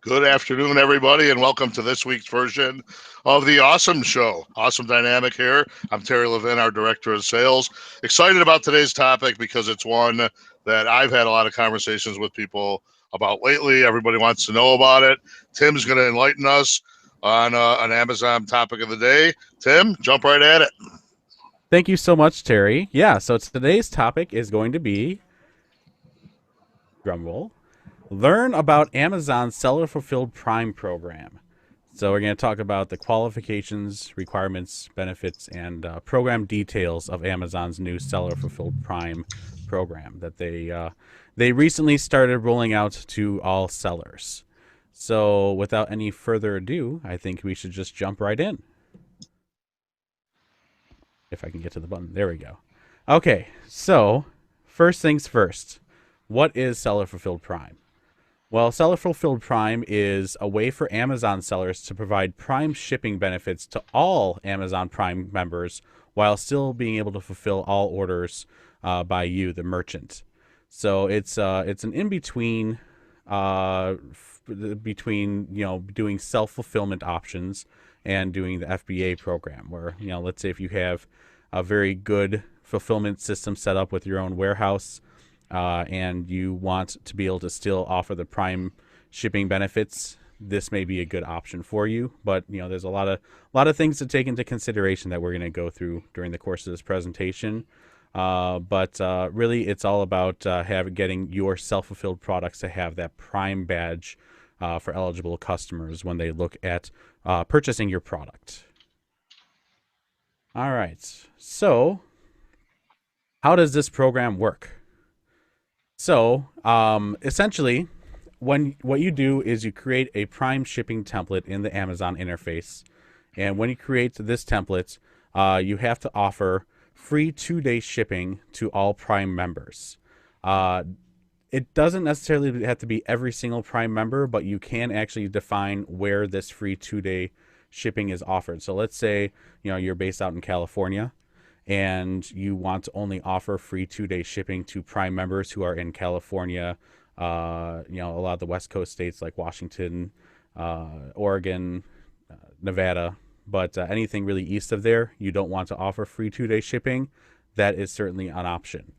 Good afternoon, everybody, and welcome to this week's version of the Awesome Show. Awesome Dynamic here. I'm Terry Levin, our Director of Sales. Excited about today's topic because it's one that I've had a lot of conversations with people about lately. Everybody wants to know about it. Tim's going to enlighten us on an Amazon topic of the day. Tim, jump right at it. Thank you so much, Terry. Yeah, so today's topic is going to be, drumroll, learn about Amazon's Seller Fulfilled Prime program. So we're going to talk about the qualifications, requirements, benefits, and program details of Amazon's new Seller Fulfilled Prime program that they recently started rolling out to all sellers. So without any further ado, I think we should just jump right in. If I can get to the button. There we go. Okay, so first things first. What is Seller Fulfilled Prime? Well, Seller Fulfilled Prime is a way for Amazon sellers to provide Prime shipping benefits to all Amazon Prime members while still being able to fulfill all orders by you, the merchant. So it's an in between between doing self fulfillment options and doing the FBA program, where let's say if you have a very good fulfillment system set up with your own warehouse, and you want to be able to still offer the Prime shipping benefits, this may be a good option for you. But there's a lot of things to take into consideration that we're going to go through during the course of this presentation. But really, it's all about getting your self-fulfilled products to have that Prime badge for eligible customers when they look at purchasing your product. All right. So, how does this program work? So, essentially, what you do is you create a Prime shipping template in the Amazon interface, and when you create this template, you have to offer free 2-day shipping to all Prime members. It doesn't necessarily have to be every single Prime member, but you can actually define where this free 2-day shipping is offered. So let's say you're based out in California, and you want to only offer free 2-day shipping to Prime members who are in California. A lot of the West Coast states like Washington, Oregon, Nevada. But anything really east of there, you don't want to offer free 2-day shipping. That is certainly an option.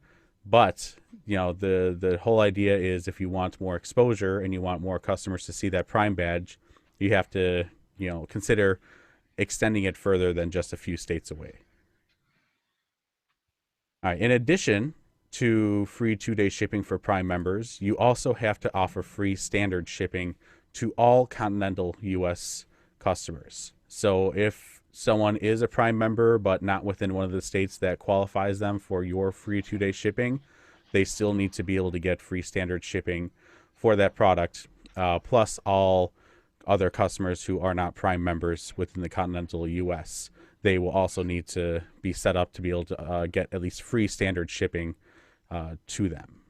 But the whole idea is if you want more exposure and you want more customers to see that Prime badge, you have to consider extending it further than just a few states away. All right. In addition to free 2-day shipping for Prime members, you also have to offer free standard shipping to all continental U.S. customers. So if someone is a Prime member but not within one of the states that qualifies them for your free 2-day shipping, they still need to be able to get free standard shipping for that product, plus all other customers who are not Prime members within the continental U.S. They will also need to be set up to be able to get at least free standard shipping to them.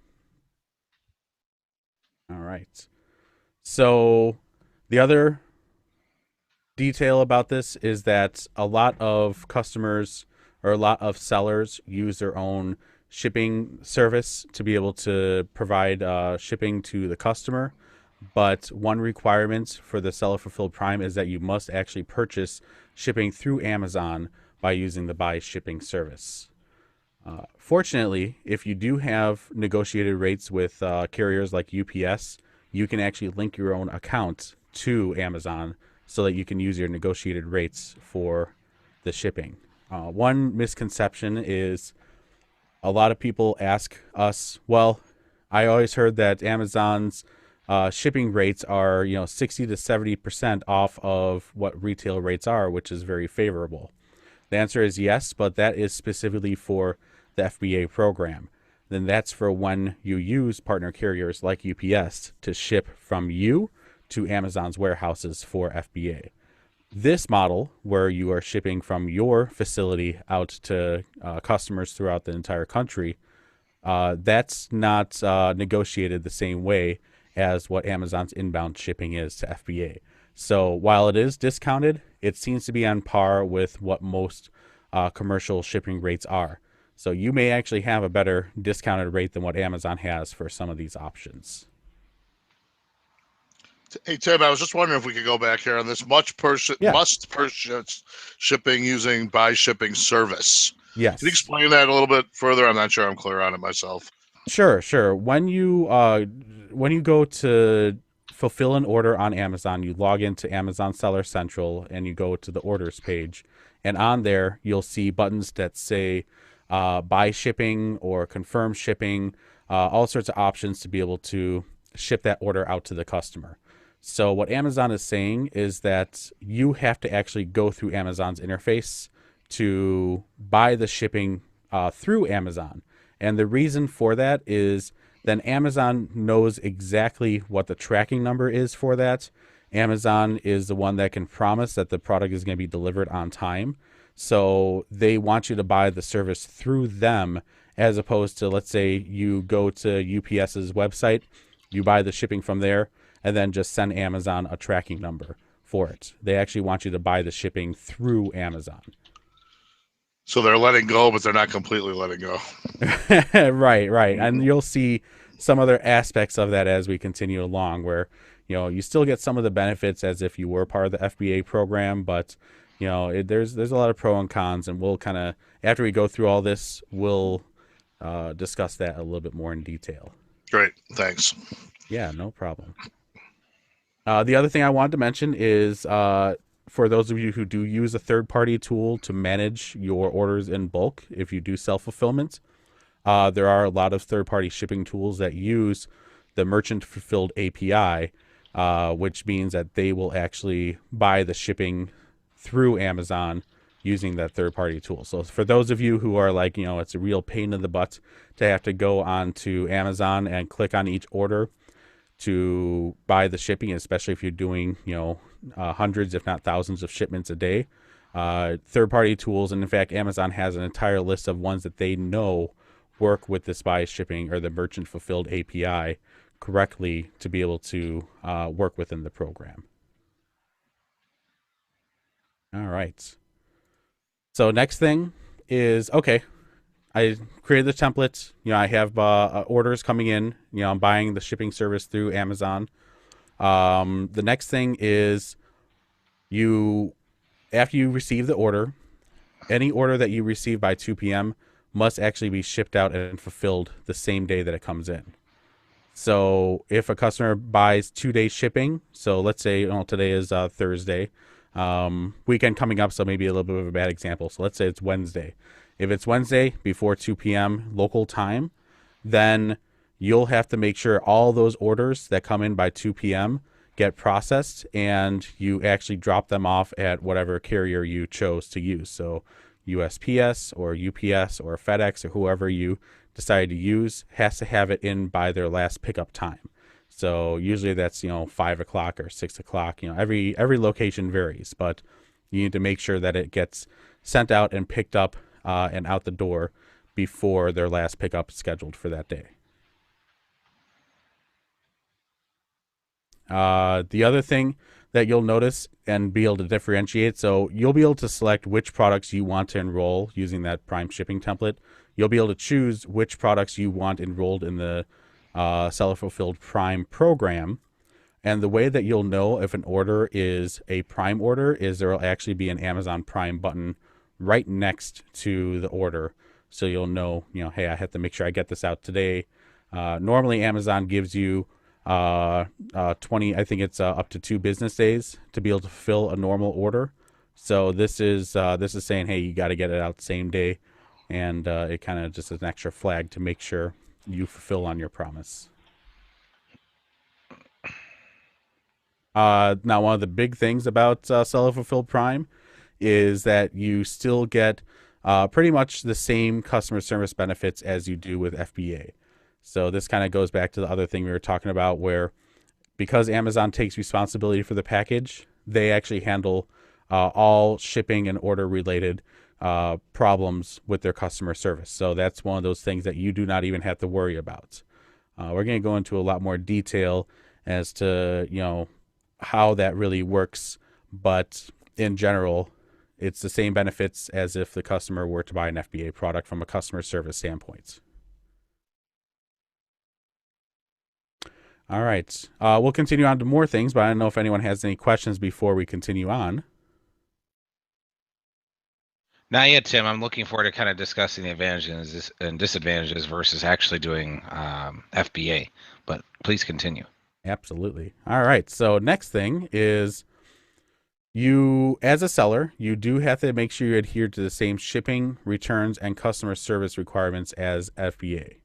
All right. So the other detail about this is that a lot of customers or a lot of sellers use their own shipping service to be able to provide shipping to the customer. But one requirement for the Seller Fulfilled Prime is that you must actually purchase shipping through Amazon by using the buy shipping service. Fortunately, if you do have negotiated rates with carriers like UPS, you can actually link your own account to Amazon so that you can use your negotiated rates for the shipping. One misconception is a lot of people ask us, well, I always heard that Amazon's shipping rates are 60 to 70% off of what retail rates are, which is very favorable. The answer is yes, but that is specifically for the FBA program. Then that's for when you use partner carriers like UPS to ship from you to Amazon's warehouses for FBA. This model, where you are shipping from your facility out to customers throughout the entire country, that's not negotiated the same way as what Amazon's inbound shipping is to FBA. So while it is discounted, it seems to be on par with what most commercial shipping rates are. So you may actually have a better discounted rate than what Amazon has for some of these options. Hey Tim, I was just wondering if we could go back here on this Yeah. must purchase shipping using buy shipping service. Can you Yes. explain that a little bit further? I'm not sure I'm clear on it myself. Sure, sure. When you go to fulfill an order on Amazon, you log into Amazon Seller Central and you go to the orders page. And on there, you'll see buttons that say buy shipping or confirm shipping, all sorts of options to be able to ship that order out to the customer. So what Amazon is saying is that you have to actually go through Amazon's interface to buy the shipping through Amazon. And the reason for that is then Amazon knows exactly what the tracking number is for that. Amazon is the one that can promise that the product is going to be delivered on time. So they want you to buy the service through them as opposed to, let's say, you go to UPS's website, you buy the shipping from there, and then just send Amazon a tracking number for it. They actually want you to buy the shipping through Amazon. So they're letting go, but they're not completely letting go. Right, right. And you'll see some other aspects of that as we continue along where, you still get some of the benefits as if you were part of the FBA program, but there's a lot of pro and cons, and we'll kind of, after we go through all this, we'll discuss that a little bit more in detail. Great, thanks. Yeah, no problem. The other thing I wanted to mention is for those of you who do use a third-party tool to manage your orders in bulk, if you do self-fulfillment, there are a lot of third-party shipping tools that use the merchant-fulfilled API, which means that they will actually buy the shipping through Amazon using that third-party tool. So for those of you who are like, it's a real pain in the butt to have to go onto Amazon and click on each order to buy the shipping, especially if you're doing, hundreds, if not thousands of shipments a day. Third-party tools, and in fact, Amazon has an entire list of ones that they know work with this buy shipping or the merchant fulfilled API correctly to be able to work within the program. All right. So next thing is, okay, I created the template. I have orders coming in. I'm buying the shipping service through Amazon. The next thing is after you receive the order, any order that you receive by 2 p.m. must actually be shipped out and fulfilled the same day that it comes in. So if a customer buys 2 day shipping, so let's say today is Thursday, weekend coming up, so maybe a little bit of a bad example. So let's say it's Wednesday. If it's Wednesday before 2 p.m. local time, then you'll have to make sure all those orders that come in by 2 p.m. get processed and you actually drop them off at whatever carrier you chose to use. So USPS or UPS or FedEx or whoever you decide to use has to have it in by their last pickup time. So usually that's 5 o'clock or 6 o'clock. Every location varies, but you need to make sure that it gets sent out and picked up and out the door before their last pickup is scheduled for that day. The other thing that you'll notice and be able to differentiate, so you'll be able to select which products you want to enroll using that Prime shipping template. You'll be able to choose which products you want enrolled in the Seller Fulfilled Prime program. And the way that you'll know if an order is a Prime order is there will actually be an Amazon Prime button right next to the order. So you'll know, hey, I have to make sure I get this out today. Normally Amazon gives you 20, I think it's up to 2 business days to be able to fulfill a normal order. So this is saying, hey, you got to get it out same day. And it kind of just is an extra flag to make sure you fulfill on your promise. Now, one of the big things about Seller Fulfilled Prime is that you still get pretty much the same customer service benefits as you do with FBA. So this kind of goes back to the other thing we were talking about where because Amazon takes responsibility for the package, they actually handle all shipping and order related problems with their customer service. So that's one of those things that you do not even have to worry about. We're going to go into a lot more detail as to, how that really works. But in general, it's the same benefits as if the customer were to buy an FBA product from a customer service standpoint. All right. We'll continue on to more things, but I don't know if anyone has any questions before we continue on. Not yet, Tim. I'm looking forward to kind of discussing the advantages and disadvantages versus actually doing FBA. But please continue. Absolutely. All right. So next thing is you, as a seller, you do have to make sure you adhere to the same shipping, returns, and customer service requirements as FBA.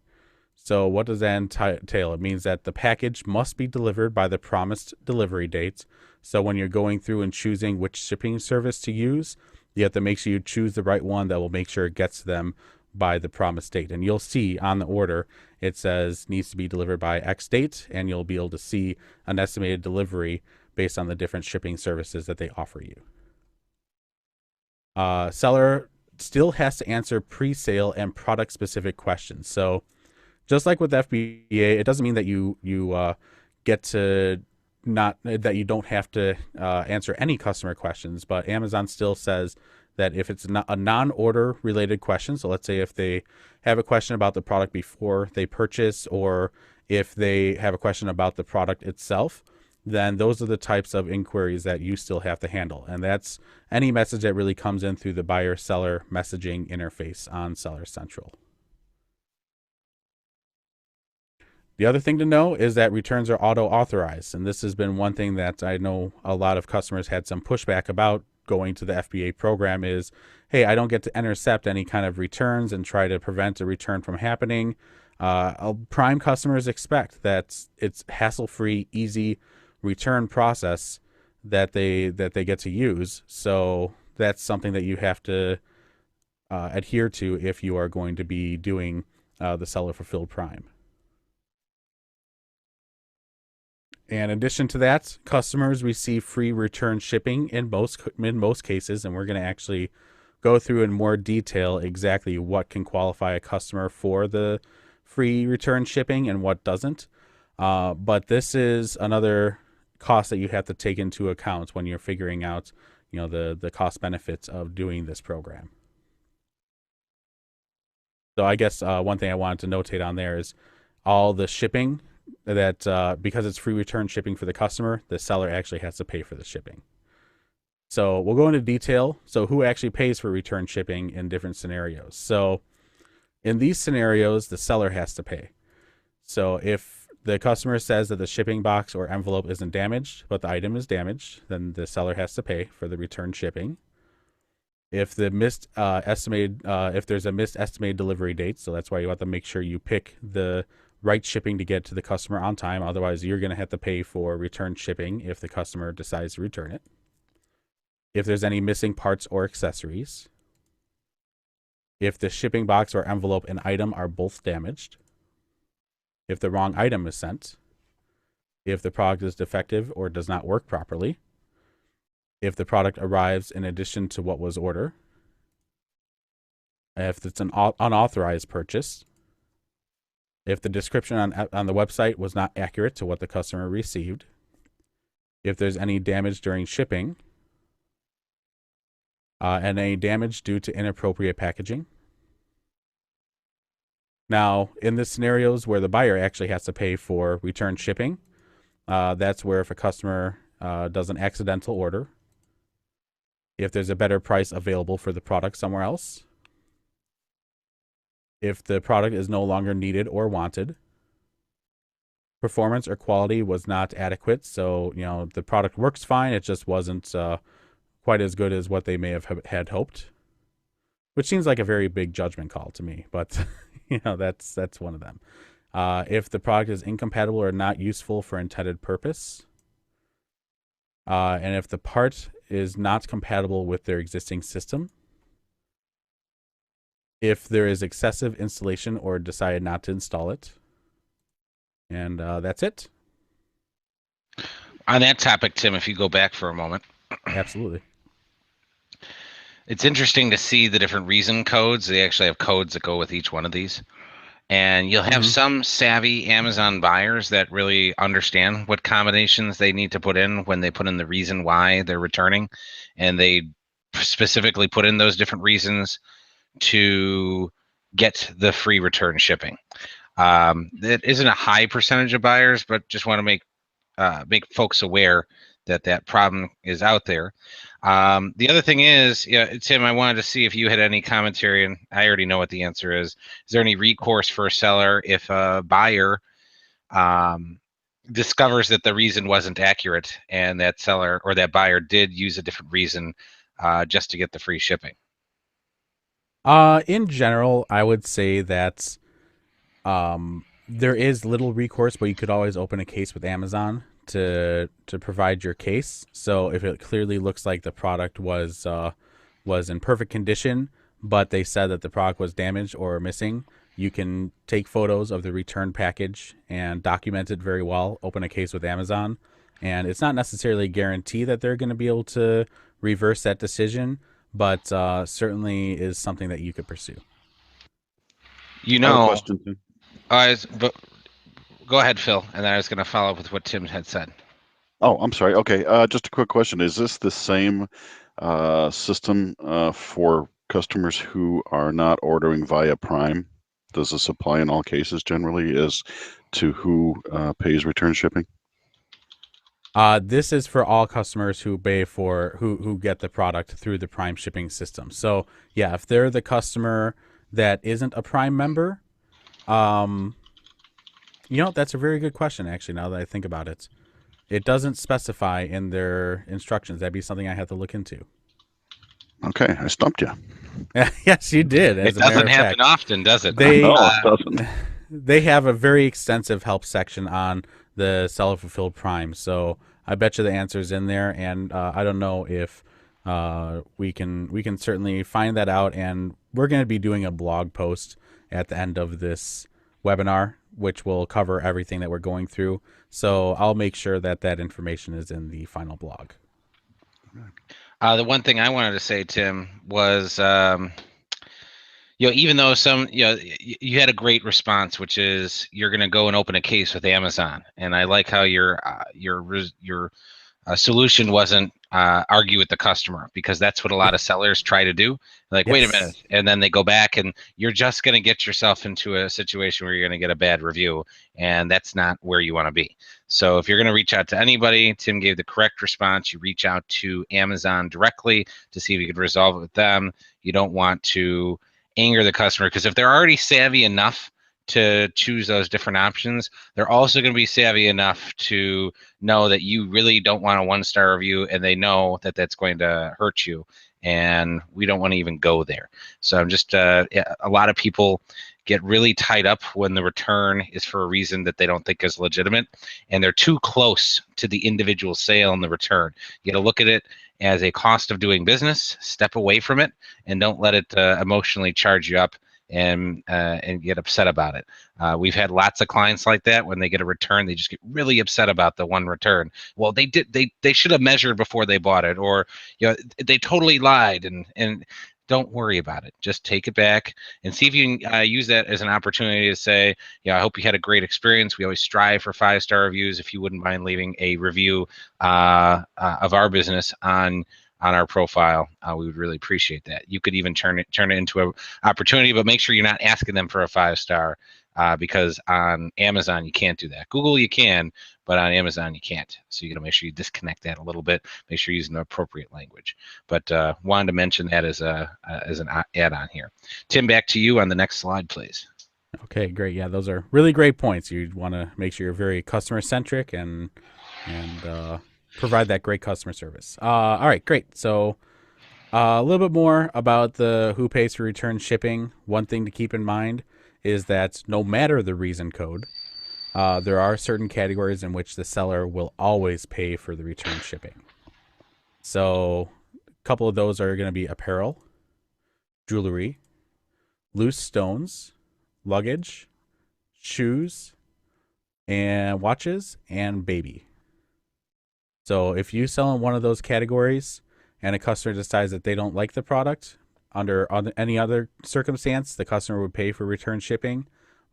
So what does that entail? It means that the package must be delivered by the promised delivery dates. So when you're going through and choosing which shipping service to use, you have to make sure you choose the right one that will make sure it gets to them by the promised date. And you'll see on the order, it says needs to be delivered by X date, and you'll be able to see an estimated delivery based on the different shipping services that they offer you. Seller still has to answer pre-sale and product-specific questions. So just like with FBA, it doesn't mean that you get to not that you don't have to answer any customer questions, but Amazon still says that if it's not a non-order related question, so let's say if they have a question about the product before they purchase, or if they have a question about the product itself, then those are the types of inquiries that you still have to handle. And that's any message that really comes in through the buyer-seller messaging interface on Seller Central. The other thing to know is that returns are auto-authorized, and this has been one thing that I know a lot of customers had some pushback about going to the FBA program is, hey, I don't get to intercept any kind of returns and try to prevent a return from happening. Prime customers expect that it's hassle-free, easy return process that they get to use. So that's something that you have to adhere to if you are going to be doing the seller fulfilled Prime. And in addition to that, customers receive free return shipping in most cases, and we're going to actually go through in more detail exactly what can qualify a customer for the free return shipping and what doesn't. But this is another cost that you have to take into account when you're figuring out, the cost benefits of doing this program. So I guess one thing I wanted to notate on there is all the shipping that because it's free return shipping for the customer, the seller actually has to pay for the shipping. So we'll go into detail. So who actually pays for return shipping in different scenarios? So in these scenarios, the seller has to pay. So if the customer says that the shipping box or envelope isn't damaged, but the item is damaged, then the seller has to pay for the return shipping. If the if there's a missed estimated delivery date, so that's why you have to make sure you pick the right shipping to get to the customer on time. Otherwise, you're going to have to pay for return shipping if the customer decides to return it. If there's any missing parts or accessories. If the shipping box or envelope and item are both damaged. If the wrong item is sent. If the product is defective or does not work properly. If the product arrives in addition to what was ordered. If it's an unauthorized purchase. If the description on the website was not accurate to what the customer received. If there's any damage during shipping. And any damage due to inappropriate packaging. Now, in the scenarios where the buyer actually has to pay for return shipping, that's where if a customer does an accidental order, if there's a better price available for the product somewhere else, if the product is no longer needed or wanted, performance or quality was not adequate, so the product works fine, it just wasn't quite as good as what they may have had hoped, which seems like a very big judgment call to me, but that's one of them. If the product is incompatible or not useful for intended purpose, and if the part is not compatible with their existing system, if there is excessive installation or decided not to install it, and that's it. On that topic, Tim, if you go back for a moment. Absolutely. It's interesting to see the different reason codes. They actually have codes that go with each one of these. And you'll have some savvy Amazon buyers that really understand what combinations they need to put in when they put in the reason why they're returning. And they specifically put in those different reasons to get the free return shipping. That isn't a high percentage of buyers, but just want to make folks aware that that problem is out there. The other thing is, yeah, Tim, I wanted to see if you had any commentary, and I already know what the answer is. Is there any recourse for a seller if a buyer discovers that the reason wasn't accurate and that seller or that buyer did use a different reason just to get the free shipping? In general, I would say that there is little recourse, but you could always open a case with Amazon to provide your case. So if it clearly looks like the product was in perfect condition, but they said that the product was damaged or missing, you can take photos of the return package and document it very well, open a case with Amazon. And it's not necessarily a guarantee that they're going to be able to reverse that decision, but certainly is something that you could pursue. You I have a know, question, too. but go ahead, Phil, and then I was going to follow up with what Tim had said. Oh, I'm sorry. Okay, just a quick question. Is this the same system for customers who are not ordering via Prime? Does this apply in all cases generally as to who pays return shipping? This is for all customers who pay for who get the product through the Prime shipping system. So yeah, if they're the customer that isn't a Prime member, that's a very good question actually. Now that I think about it, it doesn't specify in their instructions. That'd be something I have to look into. Okay, I stumped you. Yes, you did. It doesn't happen often, does it? They No, it doesn't. they have a very extensive help section on the seller fulfilled Prime, so I bet you the answer's in there. And I don't know if we can certainly find that out, and we're going to be doing a blog post at the end of this webinar, which will cover everything that we're going through. So I'll make sure that that information is in the final blog. The one thing I wanted to say, Tim, was even though you had a great response, which is you're going to go and open a case with Amazon, and I like how your solution wasn't argue with the customer, because that's what a lot of sellers try to do. Like, wait a minute, and then they go back, and you're just going to get yourself into a situation where you're going to get a bad review, and that's not where you want to be. So if you're going to reach out to anybody, Tim gave the correct response. You reach out to Amazon directly to see if you could resolve it with them. You don't want to anger the customer, because if they're already savvy enough to choose those different options, they're also going to be savvy enough to know that you really don't want a 1-star review, and they know that that's going to hurt you, and we don't want to even go there. So I'm just a lot of people get really tied up when the return is for a reason that they don't think is legitimate, and they're too close to the individual sale and the return. You got to look at it as a cost of doing business, step away from it, and don't let it emotionally charge you up and get upset about it. We've had lots of clients like that. When they get a return, they just get really upset about the one return. Well, they should have measured before they bought it, or they totally lied, and don't worry about it. Just take it back and see if you can use that as an opportunity to say, I hope you had a great experience. We always strive for 5-star reviews. If you wouldn't mind leaving a review of our business on our profile, we would really appreciate that. You could even turn it into an opportunity, but make sure you're not asking them for a 5-star, because on Amazon you can't do that. Google you can, but on Amazon you can't. So you got to make sure you disconnect that a little bit. Make sure you're using the appropriate language. But wanted to mention that as an add-on here. Tim, back to you on the next slide, please. Okay, great. Yeah, those are really great points. You want to make sure you're very customer centric and provide that great customer service. All right, great. So a little bit more about the who pays for return shipping. One thing to keep in mind is that no matter the reason code, there are certain categories in which the seller will always pay for the return shipping. So a couple of those are going to be apparel, jewelry, loose stones, luggage, shoes, and watches, and baby. So if you sell in one of those categories and a customer decides that they don't like the product, under any other circumstance, the customer would pay for return shipping.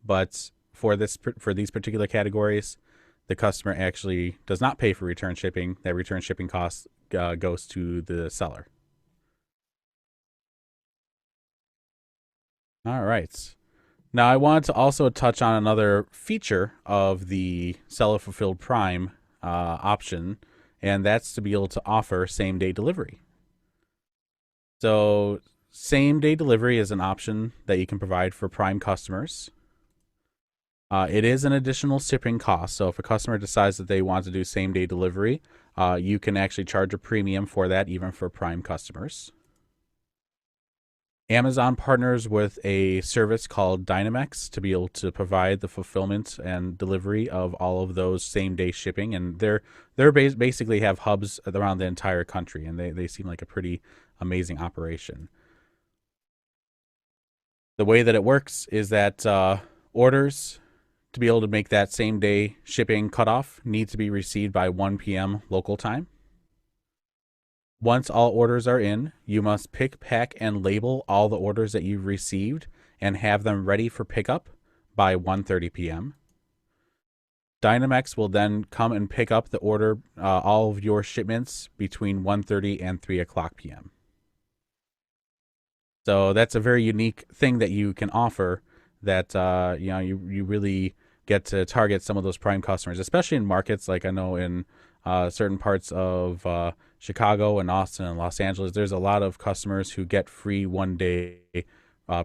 But for these particular categories, the customer actually does not pay for return shipping. That return shipping cost goes to the seller. All right. Now, I wanted to also touch on another feature of the seller fulfilled Prime option, and that's to be able to offer same day delivery. So, same day delivery is an option that you can provide for Prime customers. It is an additional shipping cost. So, if a customer decides that they want to do same day delivery, you can actually charge a premium for that, even for Prime customers. Amazon partners with a service called Dynamex to be able to provide the fulfillment and delivery of all of those same day shipping, and they're basically have hubs around the entire country, and they seem like a pretty amazing operation. The way that it works is that orders to be able to make that same day shipping cutoff need to be received by 1 p.m. local time. Once all orders are in, you must pick, pack, and label all the orders that you've received and have them ready for pickup by 1:30 p.m. Dynamex will then come and pick up the order, all of your shipments between 1:30 and 3 o'clock p.m. So that's a very unique thing that you can offer that you really get to target some of those Prime customers, especially in markets like I know in certain parts of Chicago and Austin and Los Angeles. There's a lot of customers who get free 1 day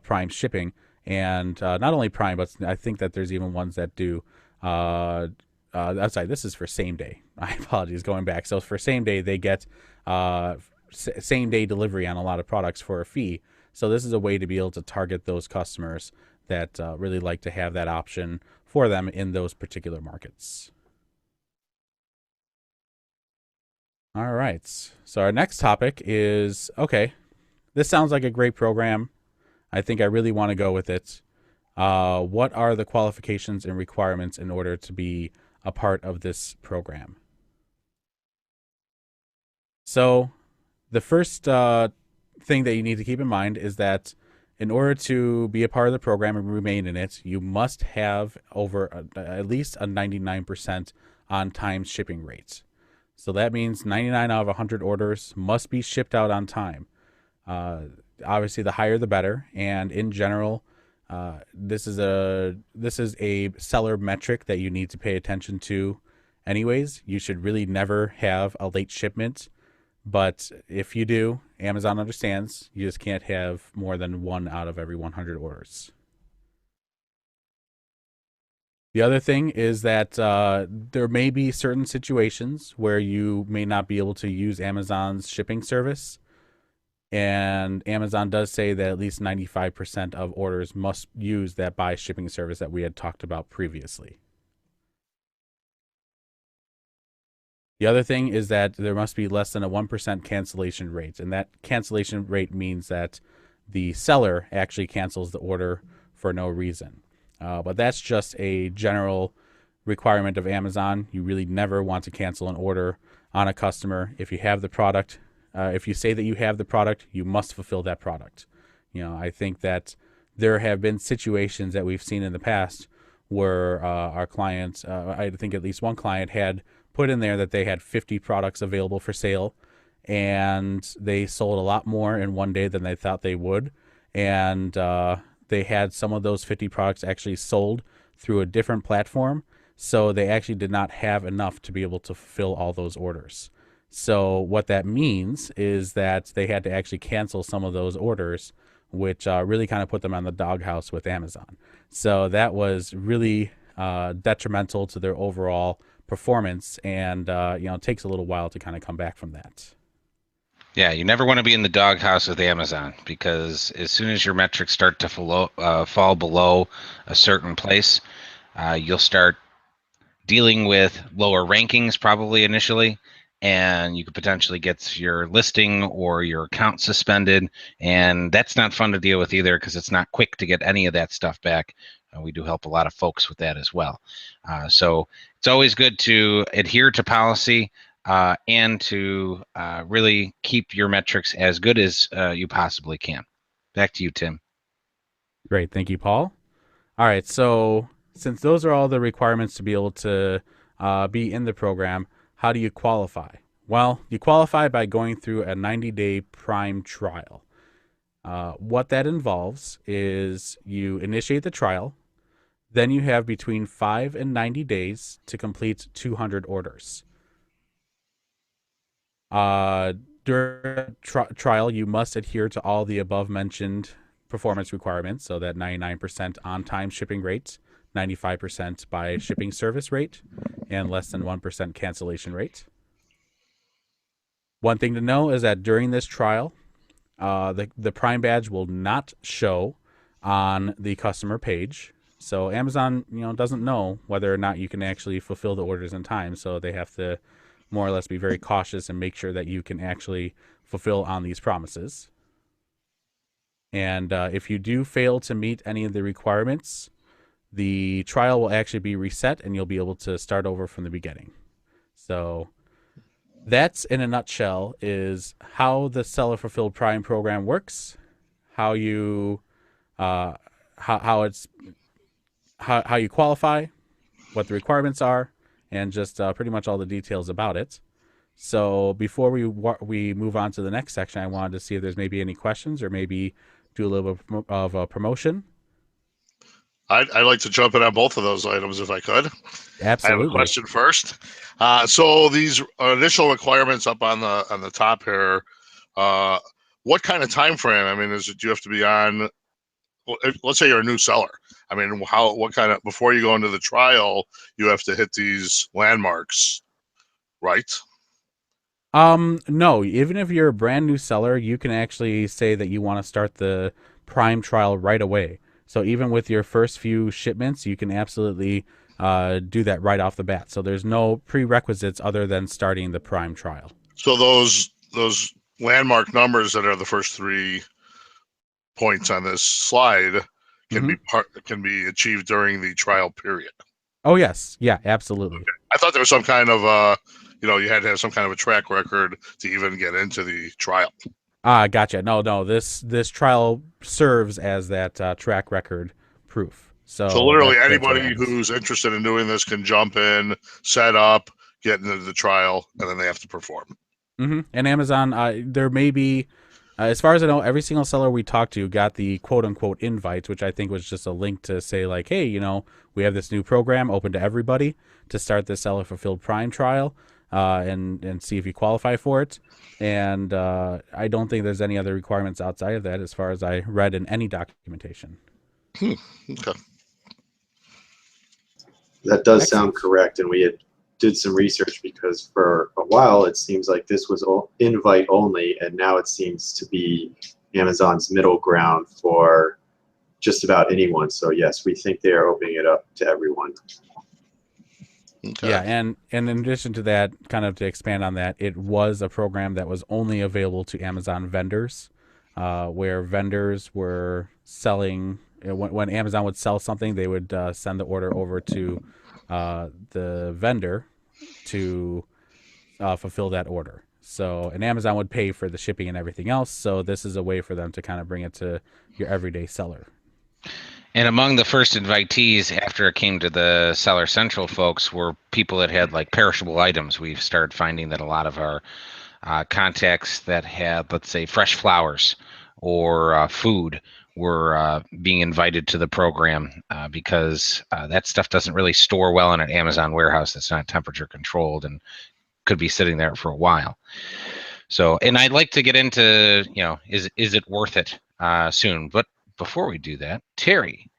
Prime shipping, and not only Prime, but I think that there's even ones that do. I'm sorry, this is for same day. My apologies, going back. So for same day, they get same day delivery on a lot of products for a fee. So this is a way to be able to target those customers that really like to have that option for them in those particular markets. All right. So our next topic is, okay, this sounds like a great program. I think I really want to go with it. What are the qualifications and requirements in order to be a part of this program? So the first thing that you need to keep in mind is that in order to be a part of the program and remain in it, you must have over at least a 99% on-time shipping rate. So that means 99 out of 100 orders must be shipped out on time. Obviously, the higher the better. And in general, this is a seller metric that you need to pay attention to. Anyways, you should really never have a late shipment. But if you do, Amazon understands. You just can't have more than 1 out of every 100 orders. The other thing is that there may be certain situations where you may not be able to use Amazon's shipping service. And Amazon does say that at least 95% of orders must use that buy shipping service that we had talked about previously. The other thing is that there must be less than a 1% cancellation rate. And that cancellation rate means that the seller actually cancels the order for no reason. But that's just a general requirement of Amazon. You really never want to cancel an order on a customer. If you have the product, if you say that you have the product, you must fulfill that product. I think that there have been situations that we've seen in the past where our clients, I think at least one client had put in there that they had 50 products available for sale, and they sold a lot more in one day than they thought they would. And they had some of those 50 products actually sold through a different platform. So they actually did not have enough to be able to fulfill all those orders. So what that means is that they had to actually cancel some of those orders, which really kind of put them on the doghouse with Amazon. So that was really detrimental to their overall performance, and it takes a little while to kind of come back from that. Yeah, you never want to be in the doghouse with Amazon, because as soon as your metrics start to fall below a certain place, you'll start dealing with lower rankings probably initially, and you could potentially get your listing or your account suspended, and that's not fun to deal with either, because it's not quick to get any of that stuff back. We do help a lot of folks with that as well. So it's always good to adhere to policy and to really keep your metrics as good as you possibly can. Back to you, Tim. Great. Thank you, Paul. All right. So since those are all the requirements to be able to be in the program, how do you qualify? Well, you qualify by going through a 90-day Prime trial. What that involves is you initiate the trial, then you have between 5 and 90 days to complete 200 orders. During trial, you must adhere to all the above mentioned performance requirements, so that 99% on-time shipping rate, 95% by shipping service rate, and less than 1% cancellation rate. One thing to know is that during this trial, the Prime badge will not show on the customer page. So Amazon, doesn't know whether or not you can actually fulfill the orders in time. So they have to more or less be very cautious and make sure that you can actually fulfill on these promises. And if you do fail to meet any of the requirements, the trial will actually be reset and you'll be able to start over from the beginning. So that's, in a nutshell, is how the Seller Fulfilled Prime program works, how you how you qualify, what the requirements are, and just pretty much all the details about it. So before we move on to the next section, I wanted to see if there's maybe any questions or maybe do a little bit of a promotion. I'd like to jump in on both of those items if I could. Absolutely. I have a question first. So these initial requirements up on the top here, what kind of time frame? I mean, do you have to be on? Let's say you're a new seller. I mean, what kind of, before you go into the trial, you have to hit these landmarks, right? No, even if you're a brand new seller, you can actually say that you want to start the Prime trial right away. So even with your first few shipments, you can absolutely do that right off the bat. So there's no prerequisites other than starting the Prime trial. So those landmark numbers that are the first 3 points on this slide can be achieved during the trial period. Oh yes, yeah, absolutely. Okay. I thought there was some kind of you had to have some kind of a track record to even get into the trial. Gotcha. No, this trial serves as that track record proof. So literally anybody who's interested in doing this can jump in, set up, get into the trial, and then they have to perform. Mm-hmm. And Amazon, there may be, as far as I know, every single seller we talked to got the quote-unquote invite, which I think was just a link to say like, hey, we have this new program open to everybody to start this Seller Fulfilled Prime trial and see if you qualify for it. And I don't think there's any other requirements outside of that as far as I read in any documentation. Okay. That does sound correct, and we did some research because for a while it seems like this was invite only, and now it seems to be Amazon's middle ground for just about anyone. So yes, we think they are opening it up to everyone. Okay. Yeah, and in addition to that, kind of to expand on that, it was a program that was only available to Amazon vendors, where vendors were selling. When Amazon would sell something, they would send the order over to the vendor to fulfill that order. So, and Amazon would pay for the shipping and everything else. So this is a way for them to kind of bring it to your everyday seller. And among the first invitees after it came to the Seller Central folks were people that had like perishable items. We've started finding that a lot of our contacts that had, let's say, fresh flowers or food were being invited to the program because that stuff doesn't really store well in an Amazon warehouse that's not temperature controlled and could be sitting there for a while. So, and I'd like to get into, is it worth it soon? But before we do that, Terry,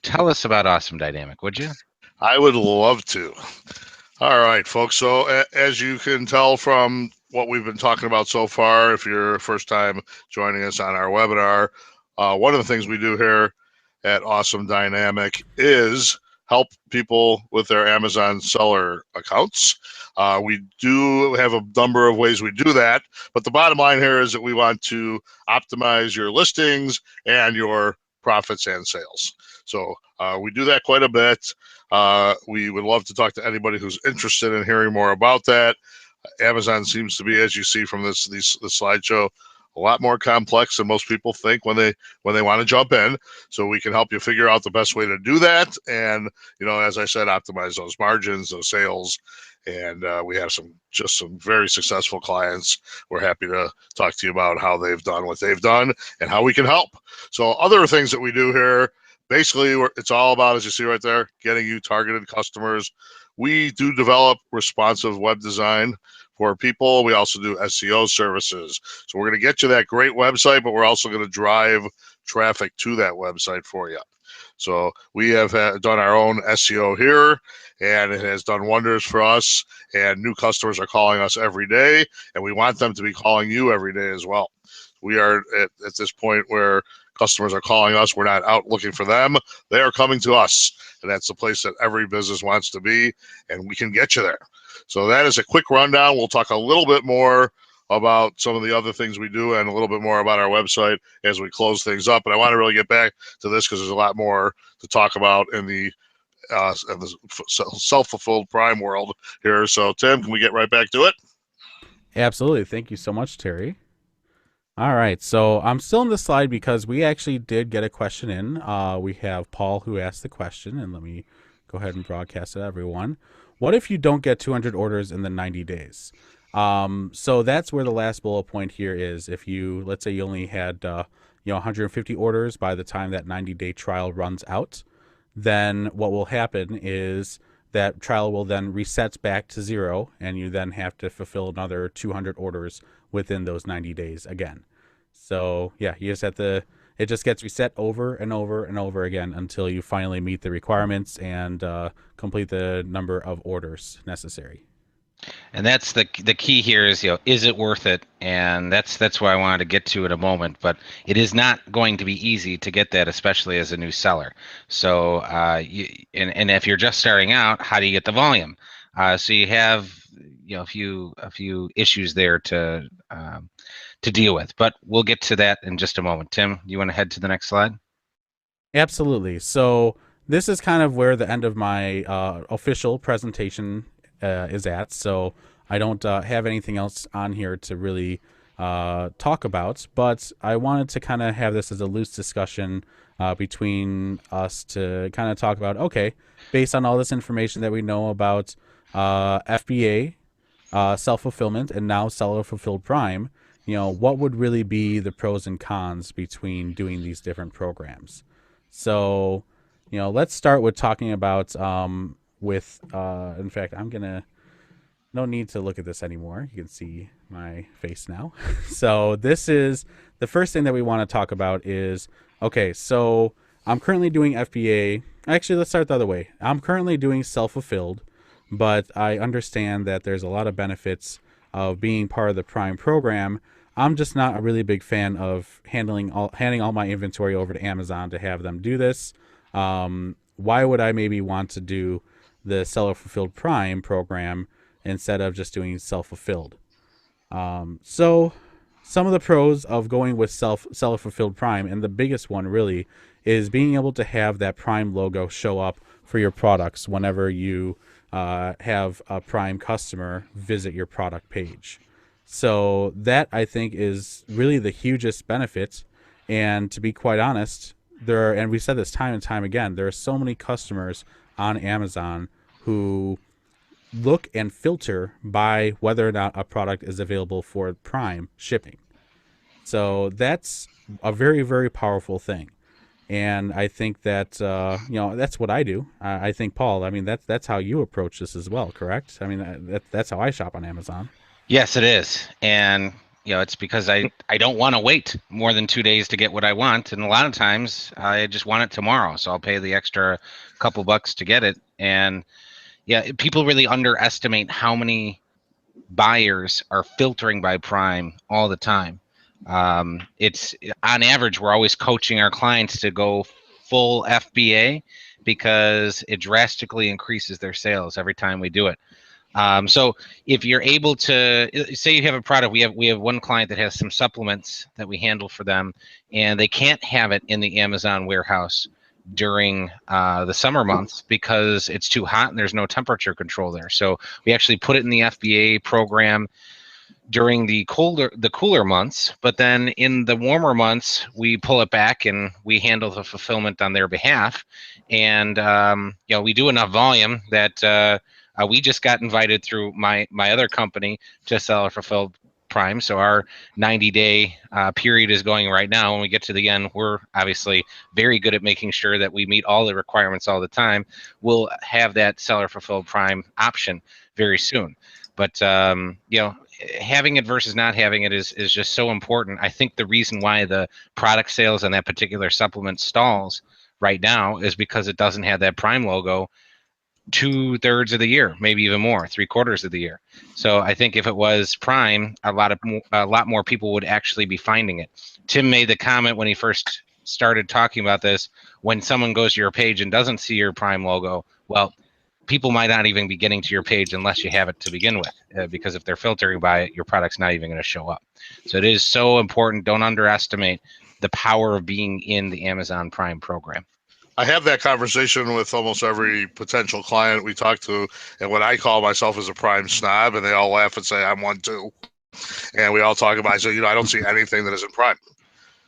tell us about Awesome Dynamic, would you? I would love to. All right, folks. So as you can tell from what we've been talking about so far, if you're first time joining us on our webinar, one of the things we do here at Awesome Dynamic is help people with their Amazon seller accounts. We do have a number of ways we do that, but the bottom line here is that we want to optimize your listings and your profits and sales. So we do that quite a bit. We would love to talk to anybody who's interested in hearing more about that. Amazon seems to be, as you see from this slideshow, a lot more complex than most people think when they want to jump in. So we can help you figure out the best way to do that, and as I said, optimize those margins, those sales. And we have some very successful clients. We're happy to talk to you about how they've done what they've done and how we can help. So other things that we do here, basically, it's all about, as you see right there, getting you targeted customers. We do develop responsive web design for people. We also do SEO services. So we're going to get you that great website, but we're also going to drive traffic to that website for you. So we have done our own SEO here, and it has done wonders for us. And new customers are calling us every day, and we want them to be calling you every day as well. We are at this point where customers are calling us. We're not out looking for them. They are coming to us, and that's the place that every business wants to be, and we can get you there. So that is a quick rundown. We'll talk a little bit more about some of the other things we do and a little bit more about our website as we close things up. But I want to really get back to this because there's a lot more to talk about in the self-fulfilled prime world here. So Tim, can we get right back to it? Absolutely. Thank you so much, Terry. All right, so I'm still in the slide because we actually did get a question in. We have Paul who asked the question, and let me go ahead and broadcast it to everyone. What if you don't get 200 orders in the 90 days? So that's where the last bullet point here is. If you, let's say you only had 150 orders by the time that 90-day trial runs out, then what will happen is that trial will then reset back to 0, and you then have to fulfill another 200 orders within those 90 days again. So yeah, you just have to, it just gets reset over and over and over again until you finally meet the requirements and complete the number of orders necessary. And that's the key here is, is it worth it? And that's what I wanted to get to in a moment. But it is not going to be easy to get that, especially as a new seller. So and if you're just starting out, how do you get the volume? So you have a few issues there to deal with. But we'll get to that in just a moment. Tim, you want to head to the next slide? Absolutely. So this is kind of where the end of my official presentation is at. So I don't have anything else on here to really talk about, but I wanted to kind of have this as a loose discussion between us to kind of talk about, okay, based on all this information that we know about FBA, self-fulfillment, and now seller-fulfilled prime, what would really be the pros and cons between doing these different programs? So, let's start with talking about in fact, no need to look at this anymore. You can see my face now. So this is the first thing that we want to talk about is, okay, so I'm currently doing FBA. Actually, let's start the other way. I'm currently doing self-fulfilled, but I understand that there's a lot of benefits of being part of the Prime program. I'm just not a really big fan of handing all my inventory over to Amazon to have them do this. Why would I maybe want to do the seller-fulfilled Prime program instead of just doing self-fulfilled? So some of the pros of going with seller-fulfilled Prime, and the biggest one really, is being able to have that Prime logo show up for your products whenever you have a Prime customer visit your product page. So that, I think, is really the hugest benefit. And to be quite honest, and we said this time and time again, there are so many customers on Amazon who look and filter by whether or not a product is available for Prime shipping. So that's a very, very powerful thing. And I think that, that's what I do. I think, Paul, I mean, that's how you approach this as well, correct? I mean, that's how I shop on Amazon. Yes, it is. And, it's because I don't want to wait more than 2 days to get what I want. And a lot of times I just want it tomorrow. So I'll pay the extra couple bucks to get it. And yeah, people really underestimate how many buyers are filtering by Prime all the time. It's on average, we're always coaching our clients to go full FBA because it drastically increases their sales every time we do it. So if you're able to say you have a product, we have one client that has some supplements that we handle for them, and they can't have it in the Amazon warehouse during the summer months because it's too hot and there's no temperature control there. So we actually put it in the FBA program during the cooler months, but then in the warmer months we pull it back and we handle the fulfillment on their behalf. And we do enough volume that we just got invited through my other company to Seller Fulfilled Prime. So our 90-day period is going right now. When we get to the end, we're obviously very good at making sure that we meet all the requirements all the time. We'll have that Seller Fulfilled Prime option very soon. But having it versus not having it is just so important. I think the reason why the product sales on that particular supplement stalls right now is because it doesn't have that Prime logo 2/3 of the year, maybe even more, 3/4 of the year. So I think if it was Prime, a lot more people would actually be finding it. Tim made the comment when he first started talking about this, when someone goes to your page and doesn't see your Prime logo, well, people might not even be getting to your page unless you have it to begin with, because if they're filtering by it, your product's not even going to show up. So it is so important. Don't underestimate the power of being in the Amazon Prime program. I have that conversation with almost every potential client we talk to, and when I call myself as a Prime snob, and they all laugh and say I'm one too, and we all talk about it, so I don't see anything that isn't Prime.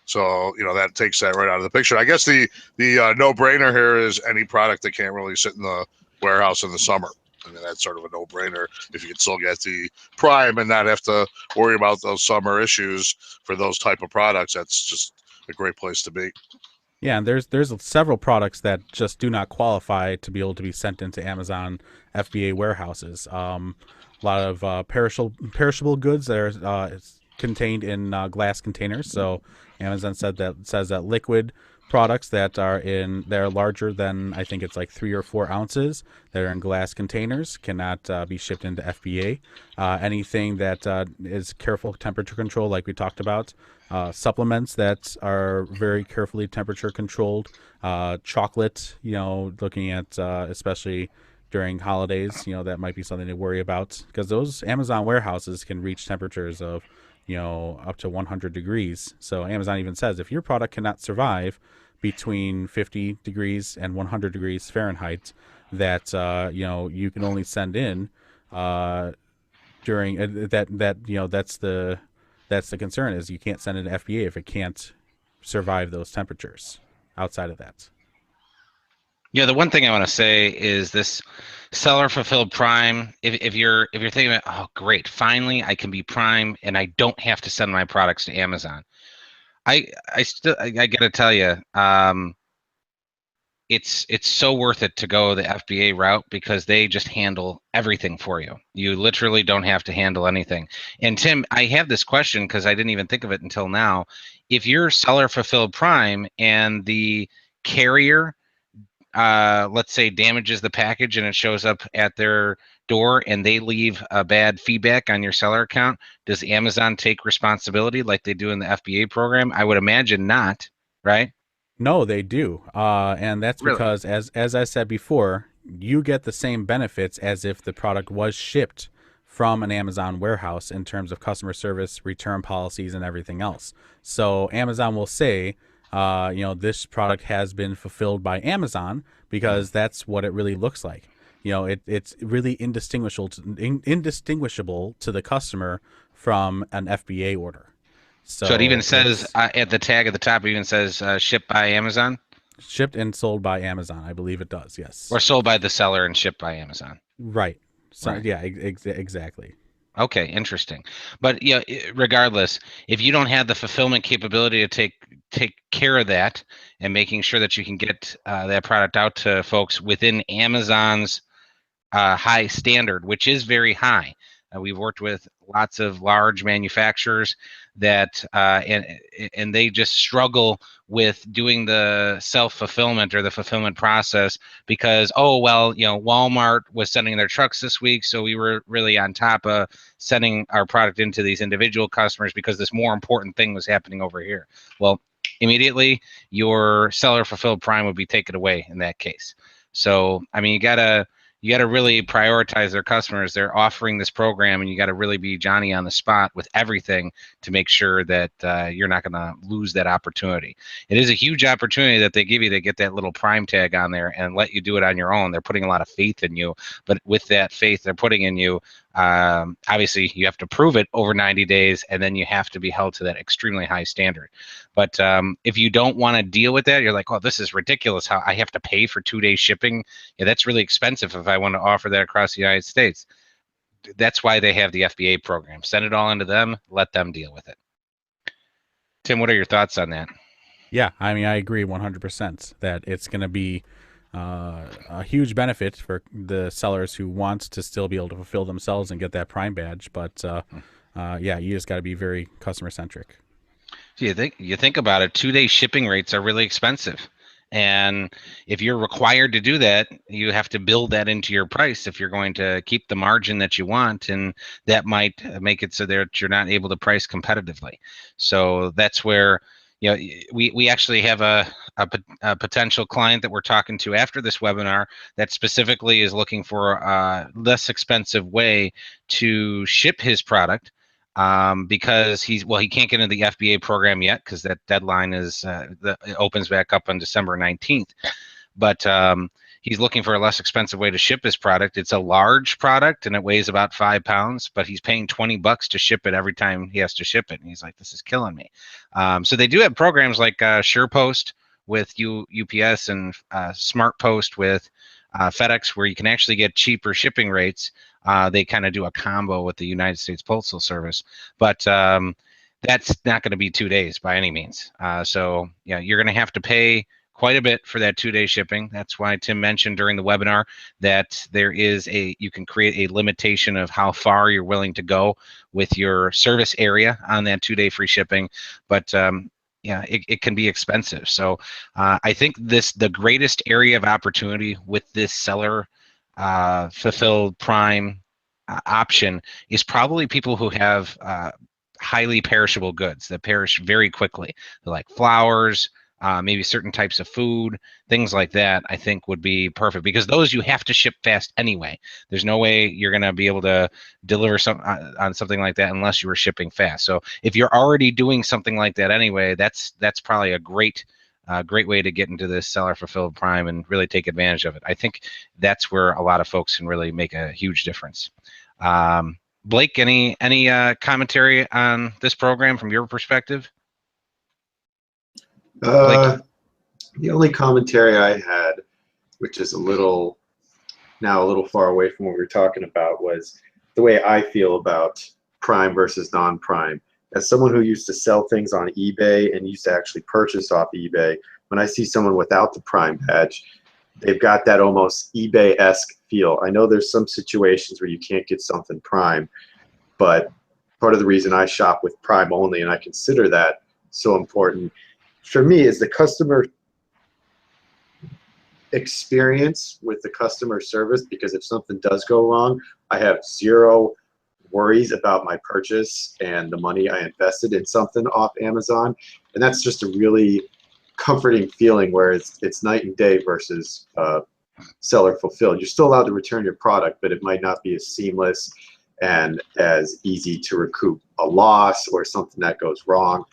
So that takes that right out of the picture. I guess the no-brainer here is any product that can't really sit in the warehouse in the summer. I mean, that's sort of a no-brainer if you can still get the Prime and not have to worry about those summer issues for those type of products. That's just a great place to be. Yeah, and there's several products that just do not qualify to be able to be sent into Amazon FBA warehouses. A lot of perishable goods that are contained in glass containers. So Amazon says that liquid products that are larger than, I think it's like 3 or 4 ounces, that are in glass containers cannot be shipped into FBA. Anything that is careful temperature control, like we talked about, supplements that are very carefully temperature controlled, chocolate, looking at especially during holidays, that might be something to worry about, because those Amazon warehouses can reach temperatures of up to 100 degrees. So Amazon even says if your product cannot survive between 50 degrees and 100 degrees Fahrenheit, that you can only send in during that's the concern, is you can't send it to FBA if it can't survive those temperatures. Outside of that, the one thing I want to say is this Seller Fulfilled Prime. If you're thinking about, oh great, finally I can be Prime and I don't have to send my products to Amazon. I gotta tell you, it's so worth it to go the FBA route, because they just handle everything for you. You literally don't have to handle anything. And Tim, I have this question because I didn't even think of it until now. If you're Seller Fulfilled Prime and the carrier, let's say, damages the package and it shows up at their door and they leave a bad feedback on your seller account, does Amazon take responsibility like they do in the FBA program? I would imagine not, right? No, they do, and that's Really? because, as I said before, you get the same benefits as if the product was shipped from an Amazon warehouse in terms of customer service, return policies, and everything else. So Amazon will say, this product has been fulfilled by Amazon, because that's what it really looks like. It's really indistinguishable to the customer from an FBA order. So it even says at the tag at the top, it even says shipped by Amazon? Shipped and sold by Amazon. I believe it does, yes. Or sold by the seller and shipped by Amazon. Right. So, right. Yeah, exactly. Okay, interesting. But regardless, if you don't have the fulfillment capability to take care of that and making sure that you can get that product out to folks within Amazon's high standard, which is very high. We've worked with lots of large manufacturers that and they just struggle with doing the self-fulfillment or the fulfillment process because, Walmart was sending their trucks this week, so we were really on top of sending our product into these individual customers because this more important thing was happening over here. Well, immediately your Seller Fulfilled Prime would be taken away in that case. So, I mean, you gotta really prioritize their customers. They're offering this program, and you got to really be Johnny on the spot with everything to make sure that you're not going to lose that opportunity. It is a huge opportunity that they give you to get that little Prime tag on there and let you do it on your own. They're putting a lot of faith in you, but with that faith they're putting in you, Obviously, you have to prove it over 90 days, and then you have to be held to that extremely high standard. But if you don't want to deal with that, you're like, oh, this is ridiculous. How I have to pay for 2-day shipping? Yeah, that's really expensive if I want to offer that across the United States. That's why they have the FBA program. Send it all into them. Let them deal with it. Tim, what are your thoughts on that? Yeah, I mean, I agree 100% that it's going to be a huge benefit for the sellers who want to still be able to fulfill themselves and get that Prime badge. But yeah, you just got to be very customer centric. So you think about it, 2-day shipping rates are really expensive. And if you're required to do that, you have to build that into your price if you're going to keep the margin that you want, and that might make it so that you're not able to price competitively. So that's where, you know, we actually have a potential client that we're talking to after this webinar that specifically is looking for a less expensive way to ship his product. Because he can't get into the FBA program yet because that deadline is it opens back up on December 19th. But he's looking for a less expensive way to ship his product. It's a large product and it weighs about 5 pounds, but he's paying $20 to ship it every time he has to ship it. And he's like, this is killing me. So they do have programs like SurePost with UPS and SmartPost with FedEx, where you can actually get cheaper shipping rates. They kind of do a combo with the United States Postal Service, but that's not going to be 2 days by any means. So yeah, you're going to have to pay quite a bit for that 2-day shipping. That's why Tim mentioned during the webinar that you can create a limitation of how far you're willing to go with your service area on that 2-day free shipping. But yeah, it can be expensive. So I think the greatest area of opportunity with this seller fulfilled Prime option is probably people who have highly perishable goods that perish very quickly. They're like flowers, maybe certain types of food, things like that. I think would be perfect because those you have to ship fast anyway. There's no way you're going to be able to deliver on something like that unless you were shipping fast. So if you're already doing something like that anyway, that's probably a great way to get into this seller fulfilled Prime and really take advantage of it. I think that's where a lot of folks can really make a huge difference. Blake, any commentary on this program from your perspective? The only commentary I had, which is a little far away from what we were talking about, was the way I feel about Prime versus non-Prime. As someone who used to sell things on eBay and used to actually purchase off eBay, when I see someone without the Prime badge, they've got that almost eBay-esque feel. I know there's some situations where you can't get something Prime, but part of the reason I shop with Prime only, and I consider that so important, for me is the customer experience with the customer service, because if something does go wrong, I have zero worries about my purchase and the money I invested in something off Amazon. And that's just a really comforting feeling where it's night and day versus seller fulfilled. You're still allowed to return your product, but it might not be as seamless and as easy to recoup a loss or something that goes wrong.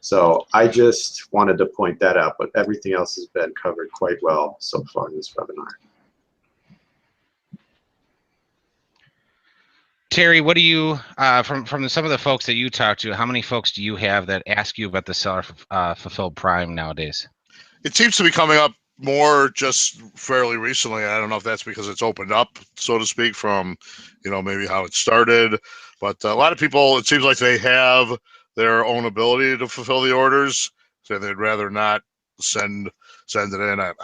So I just wanted to point that out, but everything else has been covered quite well so far in this webinar. Terry, what do you, from some of the folks that you talk to, how many folks do you have that ask you about the seller fulfilled Prime nowadays? It seems to be coming up more just fairly recently. I don't know if that's because it's opened up, so to speak, from, maybe how it started. But a lot of people, it seems like they have their own ability to fulfill the orders, so they'd rather not send it in. I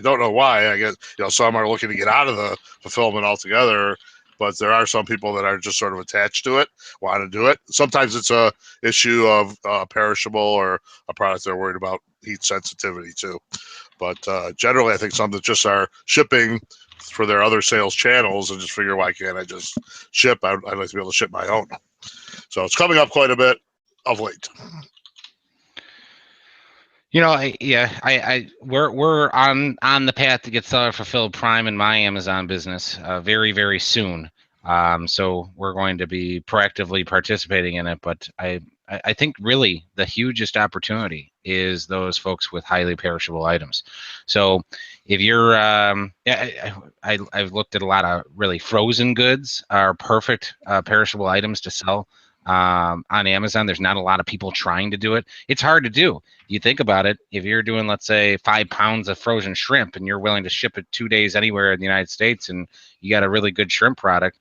don't know why. I guess some are looking to get out of the fulfillment altogether, but there are some people that are just sort of attached to it, want to do it. Sometimes it's a issue of perishable or a product they're worried about heat sensitivity too. But generally, I think some that just are shipping for their other sales channels and just figure, why can't I just ship? I'd like to be able to ship my own. So it's coming up quite a bit of late. We're on the path to get seller fulfilled Prime in my Amazon business very, very soon. So we're going to be proactively participating in it. But I think really the hugest opportunity is those folks with highly perishable items. So if you're, I've looked at a lot of really frozen goods are perfect perishable items to sell on Amazon. There's not a lot of people trying to do it. It's hard to do. You think about it, if you're doing, let's say, 5 pounds of frozen shrimp and you're willing to ship it 2 days anywhere in the United States and you got a really good shrimp product,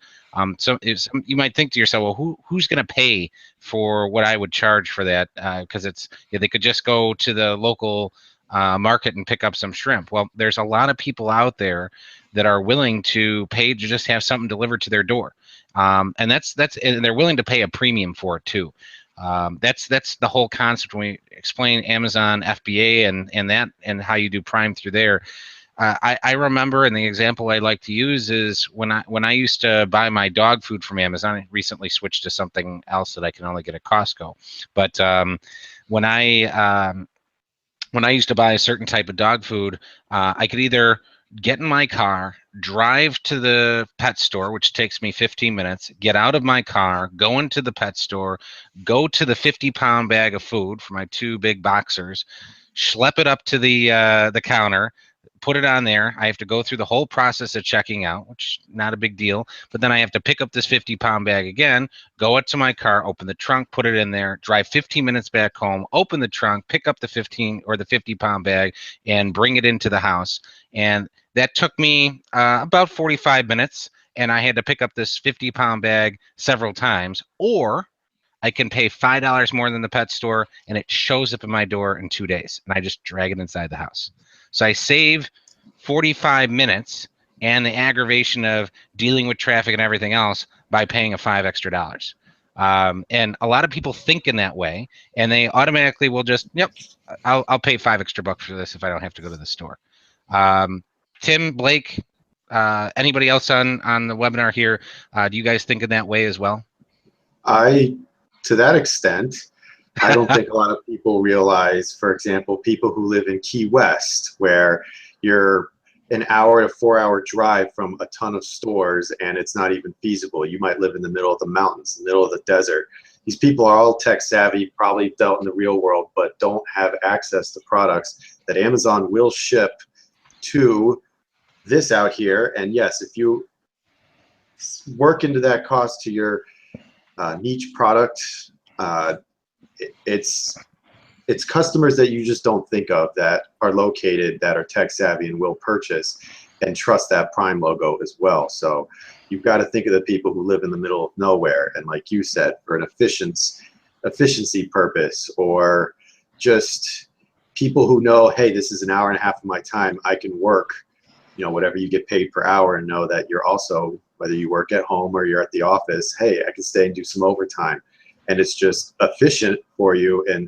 so you might think to yourself, well, who's going to pay for what I would charge for that? Because they could just go to the local market and pick up some shrimp. Well, there's a lot of people out there that are willing to pay to just have something delivered to their door. And and they're willing to pay a premium for it too. That's the whole concept when we explain Amazon FBA and how you do Prime through there. I remember, and the example I like to use is when I used to buy my dog food from Amazon. I recently switched to something else that I can only get at Costco. But when I used to buy a certain type of dog food, I could either get in my car, drive to the pet store, which takes me 15 minutes, get out of my car, go into the pet store, go to the 50-pound bag of food for my 2 big boxers, schlep it up to the counter, put it on there. I have to go through the whole process of checking out, which is not a big deal. But then I have to pick up this 50-pound bag again, go up to my car, open the trunk, put it in there, drive 15 minutes back home, open the trunk, pick up the 15 or the 50-pound bag, and bring it into the house. And that took me about 45 minutes, and I had to pick up this 50-pound bag several times. Or I can pay $5 more than the pet store, and it shows up in my door in 2 days, and I just drag it inside the house. So I save 45 minutes and the aggravation of dealing with traffic and everything else by paying $5 extra. And a lot of people think in that way, and they automatically will just, yep, I'll pay $5 extra for this if I don't have to go to the store. Tim, Blake, anybody else on the webinar here, do you guys think in that way as well? To that extent, I don't think a lot of people realize, for example, people who live in Key West, where you're an hour to 4-hour drive from a ton of stores and it's not even feasible. You might live in the middle of the mountains, the middle of the desert. These people are all tech savvy, probably dealt in the real world, but don't have access to products that Amazon will ship to this out here. And yes, if you work into that cost to your niche product, it's customers that you just don't think of that are located, that are tech savvy and will purchase and trust that Prime logo as well. So you've got to think of the people who live in the middle of nowhere, and like you said, for an efficiency purpose, or just people who know, hey, this is an hour and a half of my time, I can work, whatever you get paid per hour, and know that you're also, whether you work at home or you're at the office, hey, I can stay and do some overtime. And it's just efficient for you in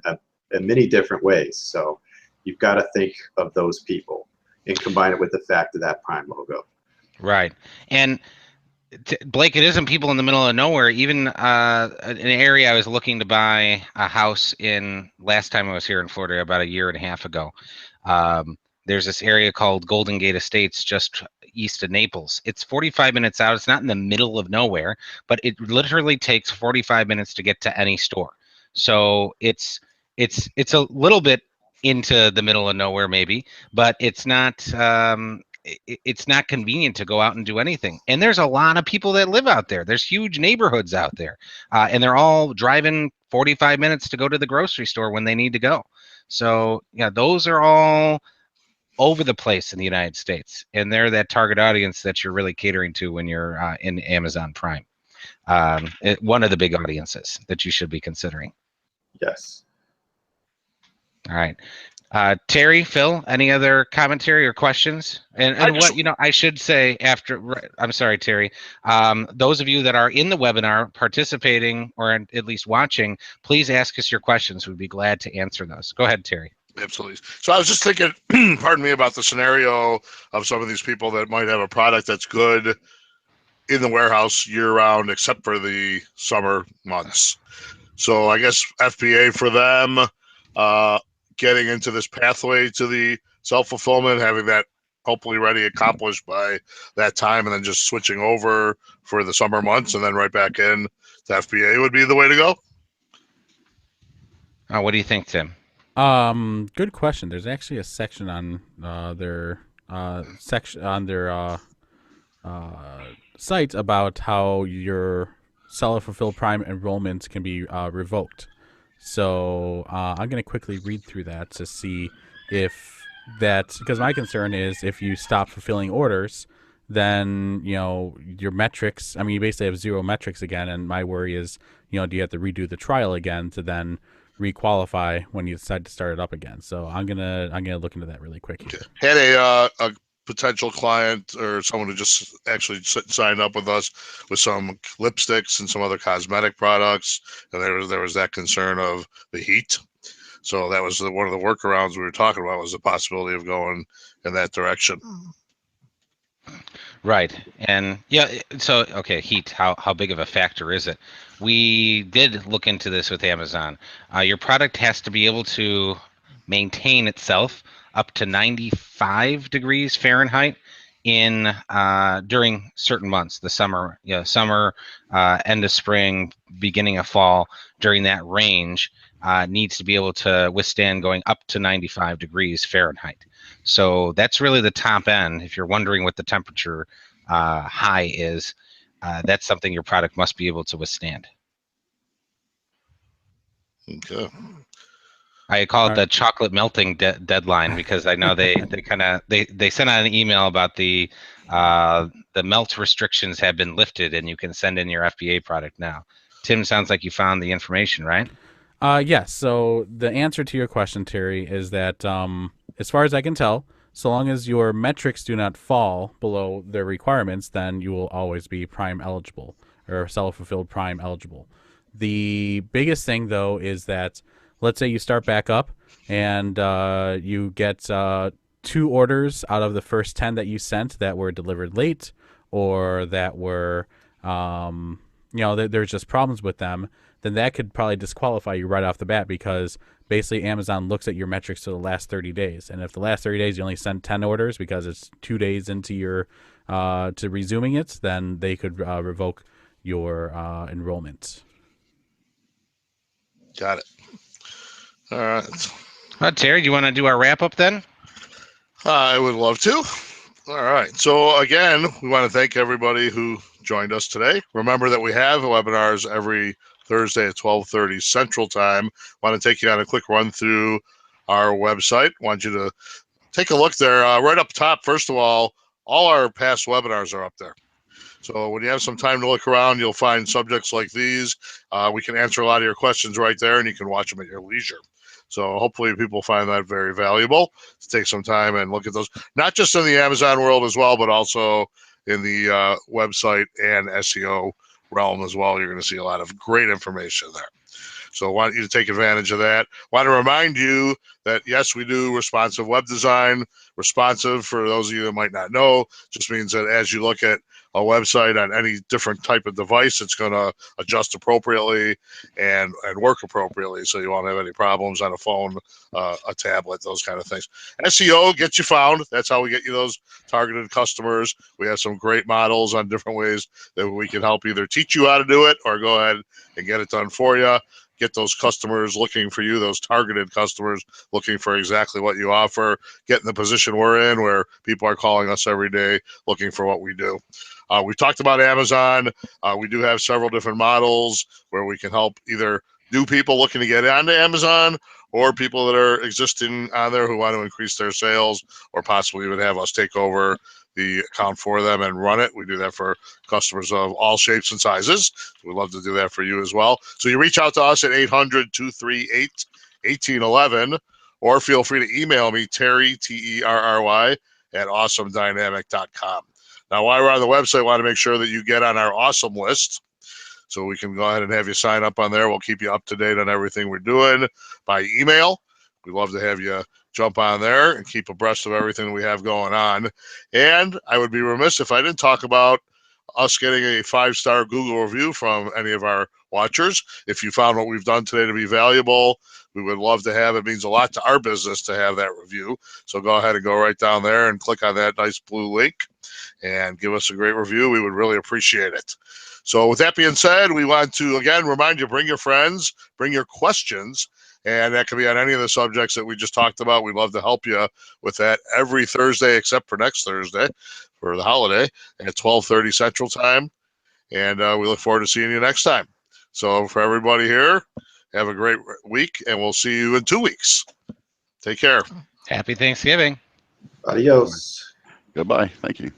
many different ways. So you've got to think of those people and combine it with the fact of that Prime logo. Right. And Blake, it isn't people in the middle of nowhere. Even an area I was looking to buy a house in last time I was here in Florida, about a year and a half ago. There's this area called Golden Gate Estates just east of Naples. It's 45 minutes out. It's not in the middle of nowhere, but it literally takes 45 minutes to get to any store. So it's a little bit into the middle of nowhere maybe, but it's not convenient to go out and do anything. And there's a lot of people that live out there. There's huge neighborhoods out there, and they're all driving 45 minutes to go to the grocery store when they need to go. So yeah, those are all over the place in the United States, and they're that target audience that you're really catering to when you're in Amazon Prime. One of the big audiences that you should be considering. Yes. All right. Terry, Phil, any other commentary or questions? And I should say I'm sorry, Terry, those of you that are in the webinar participating or at least watching, please ask us your questions. We'd be glad to answer those. Go ahead, Terry. Absolutely. So I was just thinking, pardon me, about the scenario of some of these people that might have a product that's good in the warehouse year-round, except for the summer months. So I guess FBA for them, getting into this pathway to the self-fulfillment, having that hopefully ready, accomplished by that time, and then just switching over for the summer months and then right back in to FBA would be the way to go? What do you think, Tim? Good question. There's actually a section on their site about how your seller fulfilled Prime enrollments can be revoked. So I'm going to quickly read through that to see if that, because my concern is if you stop fulfilling orders, then your metrics. I mean, you basically have zero metrics again, and my worry is, do you have to redo the trial again to then requalify when you decide to start it up again? So I'm gonna look into that really quick here. Had a potential client or someone who just actually signed up with us with some lipsticks and some other cosmetic products, and there was that concern of the heat. So that was one of the workarounds we were talking about, was the possibility of going in that direction. Right. And yeah, so okay, heat, how big of a factor is it? We did look into this with Amazon. Your product has to be able to maintain itself up to 95 degrees Fahrenheit in during certain months, the summer, end of spring, beginning of fall. During that range, needs to be able to withstand going up to 95 degrees Fahrenheit. So that's really the top end. If you're wondering what the temperature high is, that's something your product must be able to withstand. Okay. I call it the chocolate melting deadline, because I know they sent out an email about the melt restrictions have been lifted and you can send in your FBA product now. Tim, sounds like you found the information, right? Yes. So the answer to your question, Terry, is that as far as I can tell, so long as your metrics do not fall below their requirements, then you will always be Prime eligible or seller-fulfilled Prime eligible. The biggest thing, though, is that let's say you start back up and you get 2 orders out of the first 10 that you sent that were delivered late, or that were, there's just problems with them, then that could probably disqualify you right off the bat, because basically Amazon looks at your metrics to the last 30 days. And if the last 30 days you only send 10 orders because it's 2 days into your to resuming it, then they could revoke your enrollment. Got it. All right. Terry, do you want to do our wrap up then? I would love to. All right. So again, we want to thank everybody who joined us today. Remember that we have webinars every Thursday at 12:30 Central Time. Want to take you on a quick run through our website. Want you to take a look there. Right up top, first of all our past webinars are up there. So when you have some time to look around, you'll find subjects like these. We can answer a lot of your questions right there, and you can watch them at your leisure. So hopefully people find that very valuable to take some time and look at those, not just in the Amazon world as well, but also in the website and SEO realm as well. You're going to see a lot of great information there. So I want you to take advantage of that. Want to remind you that, yes, we do responsive web design. Responsive, for those of you that might not know, just means that as you look at a website on any different type of device, it's going to adjust appropriately and work appropriately, so you won't have any problems on a phone, a tablet, those kind of things. SEO gets you found. That's how we get you those targeted customers. We have some great models on different ways that we can help either teach you how to do it or go ahead and get it done for you. Get those customers looking for you, those targeted customers looking for exactly what you offer. Get in the position we're in, where people are calling us every day looking for what we do. We've talked about Amazon. We do have several different models where we can help either new people looking to get onto Amazon, or people that are existing on there who want to increase their sales, or possibly even have us take over the account for them and run it. We do that for customers of all shapes and sizes. We'd love to do that for you as well. So you reach out to us at 800-238-1811, or feel free to email me, Terry, Terry, at awesomedynamic.com. Now, while we're on the website, I want to make sure that you get on our awesome list, so we can go ahead and have you sign up on there. We'll keep you up to date on everything we're doing by email. We'd love to have you jump on there and keep abreast of everything we have going on. And I would be remiss if I didn't talk about us getting a 5-star Google review from any of our watchers. If you found what we've done today to be valuable, we would love to have it. It means a lot to our business to have that review. So go ahead and go right down there and click on that nice blue link and give us a great review. We would really appreciate it. So with that being said, we want to, again, remind you, bring your friends, bring your questions, And that can be on any of the subjects that we just talked about. We'd love to help you with that every Thursday, except for next Thursday for the holiday at 12:30 Central Time. And we look forward to seeing you next time. So for everybody here, have a great week, and we'll see you in 2 weeks. Take care. Happy Thanksgiving. Adios. Goodbye. Thank you.